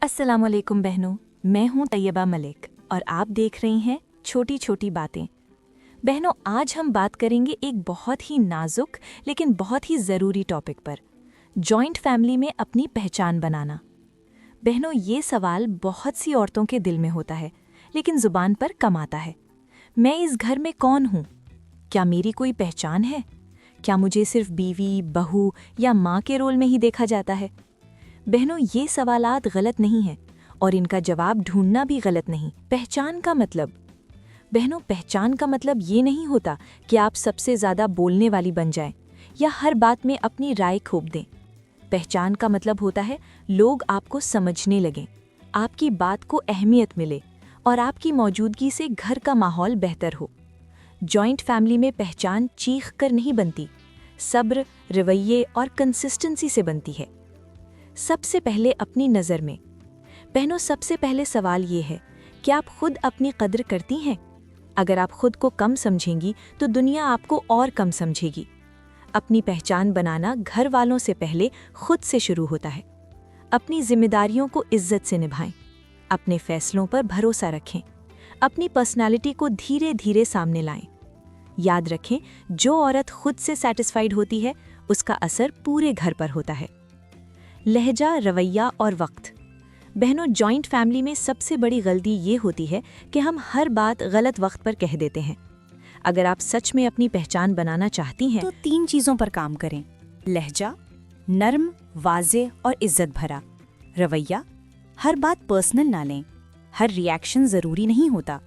अस्सलामुअलैकुम बहनों, मैं हूं तैयबा मलिक और आप देख रही हैं छोटी छोटी बातें। बहनों, आज हम बात करेंगे एक बहुत ही नाजुक लेकिन बहुत ही ज़रूरी टॉपिक पर, जॉइंट फैमिली में अपनी पहचान बनाना। बहनों, ये सवाल बहुत सी औरतों के दिल में होता है लेकिन ज़ुबान पर कम आता है। मैं इस घर में कौन हूँ? क्या मेरी कोई पहचान है? क्या मुझे सिर्फ बीवी, बहू या माँ के रोल में ही देखा जाता है? बहनों, ये सवालात गलत नहीं हैं और इनका जवाब ढूंढना भी गलत नहीं। पहचान का मतलब, बहनों, पहचान का मतलब ये नहीं होता कि आप सबसे ज़्यादा बोलने वाली बन जाएं या हर बात में अपनी राय थोप दें। पहचान का मतलब होता है लोग आपको समझने लगें, आपकी बात को अहमियत मिले और आपकी मौजूदगी से घर का माहौल बेहतर हो। जॉइंट फैमिली में पहचान चीख कर नहीं बनती, सब्र, रवैये और कंसिस्टेंसी से बनती है। सबसे पहले अपनी नज़र में। बहनों, सबसे पहले सवाल ये है कि आप खुद अपनी कद्र करती हैं? अगर आप खुद को कम समझेंगी तो दुनिया आपको और कम समझेगी। अपनी पहचान बनाना घर वालों से पहले खुद से शुरू होता है। अपनी जिम्मेदारियों को इज्जत से निभाएं, अपने फैसलों पर भरोसा रखें, अपनी पर्सनालिटी को धीरे धीरे सामने लाएं। याद रखें, जो औरत खुद से सैटिस्फाइड होती है उसका असर पूरे घर पर होता है। लहजा, रवैया और वक्त। बहनों, जॉइंट फैमिली में सबसे बड़ी गलती ये होती है कि हम हर बात गलत वक्त पर कह देते हैं। अगर आप सच में अपनी पहचान बनाना चाहती हैं तो 3 चीज़ों पर काम करें। लहजा, नर्म, वाज़े और इज्जत भरा। रवैया, हर बात पर्सनल ना लें, हर रिएक्शन ज़रूरी नहीं होता।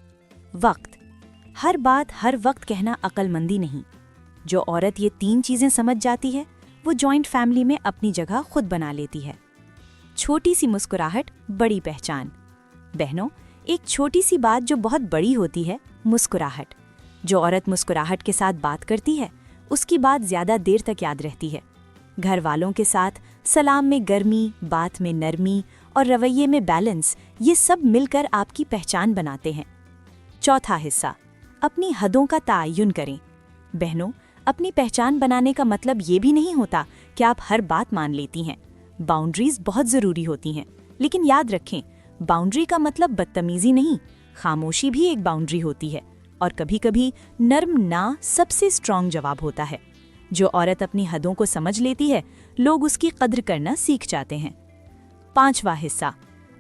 वक्त, हर बात हर वक्त कहना अक्लमंदी नहीं। जो औरत ये 3 चीज़ें समझ जाती है वो जॉइंट फैमिली में अपनी जगह खुद बना लेती है। छोटी सी मुस्कुराहट, बड़ी पहचान। बहनों, एक छोटी सी बात जो बहुत बड़ी होती है, मुस्कुराहट। जो औरत मुस्कुराहट के साथ बात करती है उसकी बात ज़्यादा देर तक याद रहती है। घर वालों के साथ सलाम में गर्मी, बात में नरमी और रवैये में बैलेंस, ये सब मिलकर आपकी पहचान बनाते हैं। चौथा हिस्सा, अपनी हदों का तयन करें। बहनों, अपनी पहचान बनाने का मतलब ये भी नहीं होता कि आप हर बात मान लेती हैं। बाउंड्रीज बहुत ज़रूरी होती हैं, लेकिन याद रखें, बाउंड्री का मतलब बदतमीजी नहीं, खामोशी भी एक बाउंड्री होती है और कभी कभी नर्म ना सबसे स्ट्रॉन्ग जवाब होता है। जो औरत अपनी हदों को समझ लेती है, लोग उसकी कद्र करना सीख जाते हैं। 5वां हिस्सा,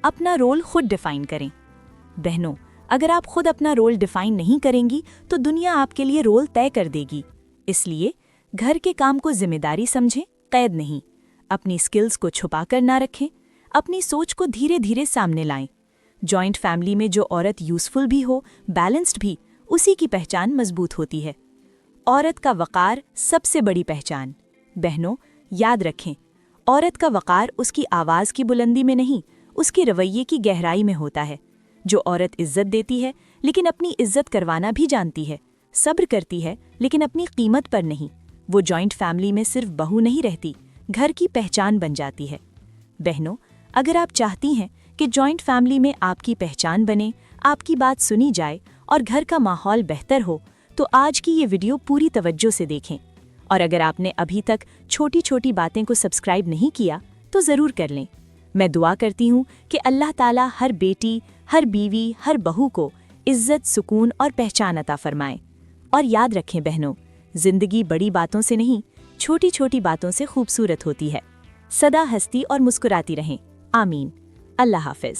अपना रोल खुद डिफाइन करें। बहनों, अगर आप खुद अपना रोल डिफाइन नहीं करेंगी तो दुनिया आपके लिए रोल तय कर देगी। इसलिए घर के काम को जिम्मेदारी समझें, कैद नहीं। अपनी स्किल्स को छुपा कर ना रखें, अपनी सोच को धीरे धीरे सामने लाएं। जॉइंट फैमिली में जो औरत यूजफुल भी हो, बैलेंस्ड भी, उसी की पहचान मजबूत होती है। औरत का वक़ार सबसे बड़ी पहचान। बहनों, याद रखें, औरत का वक़ार उसकी आवाज़ की बुलंदी में नहीं, उसके रवैये की गहराई में होता है। जो औरत इज्जत देती है लेकिन अपनी इज्जत करवाना भी जानती है, सब्र करती है लेकिन अपनी कीमत पर नहीं, वो जॉइंट फैमिली में सिर्फ बहू नहीं रहती, घर की पहचान बन जाती है। बहनों, अगर आप चाहती हैं कि जॉइंट फैमिली में आपकी पहचान बने, आपकी बात सुनी जाए और घर का माहौल बेहतर हो, तो आज की ये वीडियो पूरी तवज्जो से देखें। और अगर आपने अभी तक छोटी छोटी बातें को सब्सक्राइब नहीं किया तो ज़रूर कर लें। मैं दुआ करती हूँ कि अल्लाह ताला हर बेटी, हर बीवी, हर बहू को इज्जत, सुकून और पहचान अता फरमाए। और याद रखें बहनों, जिंदगी बड़ी बातों से नहीं, छोटी छोटी बातों से खूबसूरत होती है। सदा हंसती और मुस्कुराती रहें। आमीन। अल्लाह हाफिज।